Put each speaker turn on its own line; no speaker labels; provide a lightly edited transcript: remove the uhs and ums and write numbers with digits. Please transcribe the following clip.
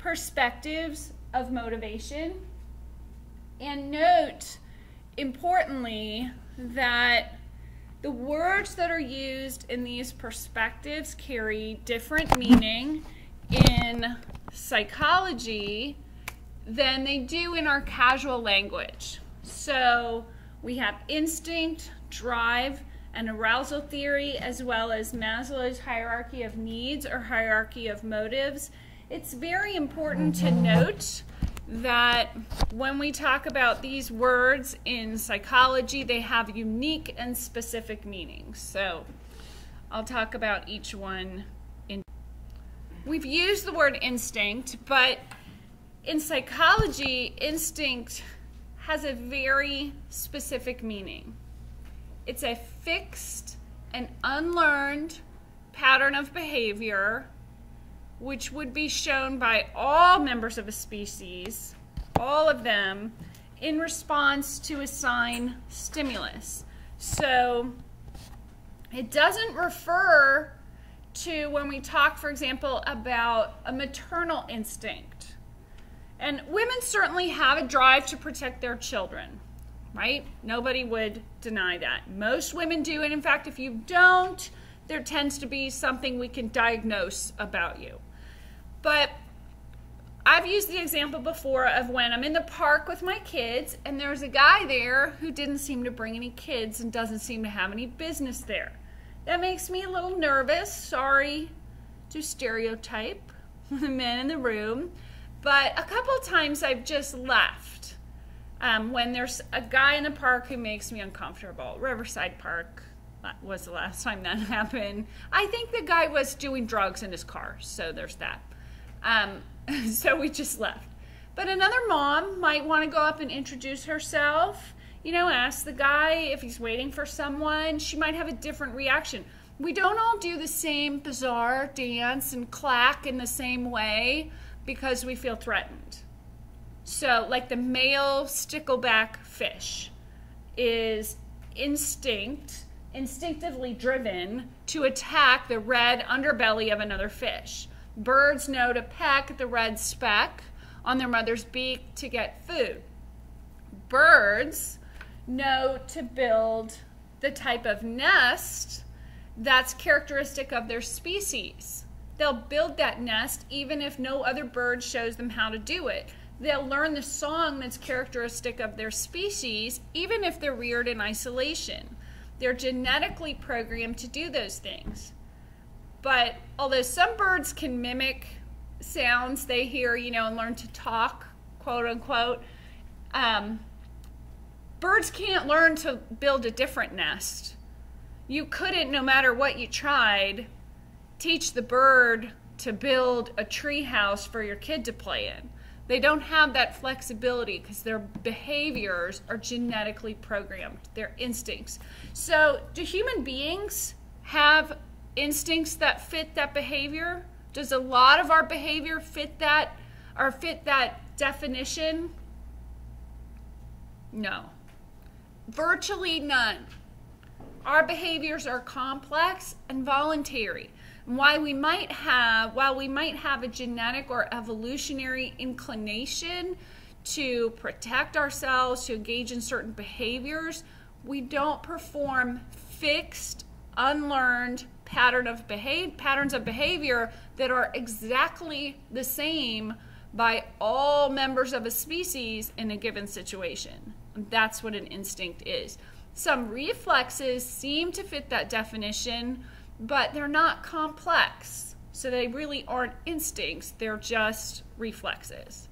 perspectives of motivation. And note, importantly, that the words that are used in these perspectives carry different meaning in psychology than they do in our casual language. So we have instinct, drive, and arousal theory, as well as Maslow's hierarchy of needs or hierarchy of motives. It's very important to note that when we talk about these words in psychology, they have unique and specific meanings. So I'll talk about each one. We've used the word instinct, but in psychology, instinct has a very specific meaning. It's a fixed and unlearned pattern of behavior which would be shown by all members of a species, all of them, in response to a sign stimulus. So it doesn't refer to when we talk, for example, about a maternal instinct. And women certainly have a drive to protect their children, right? Nobody would deny that. Most women do, and in fact, if you don't, there tends to be something we can diagnose about you. But I've used the example before of when I'm in the park with my kids and there's a guy there who didn't seem to bring any kids and doesn't seem to have any business there. That makes me a little nervous. Sorry to stereotype the men in the room. But a couple of times I've just left when there's a guy in the park who makes me uncomfortable. Riverside Park was the last time that happened. I think the guy was doing drugs in his car, so there's that. So we just left. But another mom might want to go up and introduce herself, you know, ask the guy if he's waiting for someone. She might have a different reaction. We don't all do the same bizarre dance and clack in the same way because we feel threatened. So like the male stickleback fish is instinctively driven to attack the red underbelly of another fish. Birds know to peck at the red speck on their mother's beak to get food. Birds know to build the type of nest that's characteristic of their species. They'll build that nest even if no other bird shows them how to do it. They'll learn the song that's characteristic of their species even if they're reared in isolation. They're genetically programmed to do those things. But although some birds can mimic sounds they hear, you know, and learn to talk, quote unquote, birds can't learn to build a different nest. You couldn't, no matter what you tried, teach the bird to build a tree house for your kid to play in. They don't have that flexibility because their behaviors are genetically programmed, their instincts. So do human beings have instincts that fit that behavior? Does a lot of our behavior fit that or fit that definition? No. Virtually none. Our behaviors are complex and voluntary. And while we might have a genetic or evolutionary inclination to protect ourselves, to engage in certain behaviors, we don't perform fixed, unlearned patterns of behavior that are exactly the same by all members of a species in a given situation. That's what an instinct is. Some reflexes seem to fit that definition, but they're not complex. So they really aren't instincts, they're just reflexes.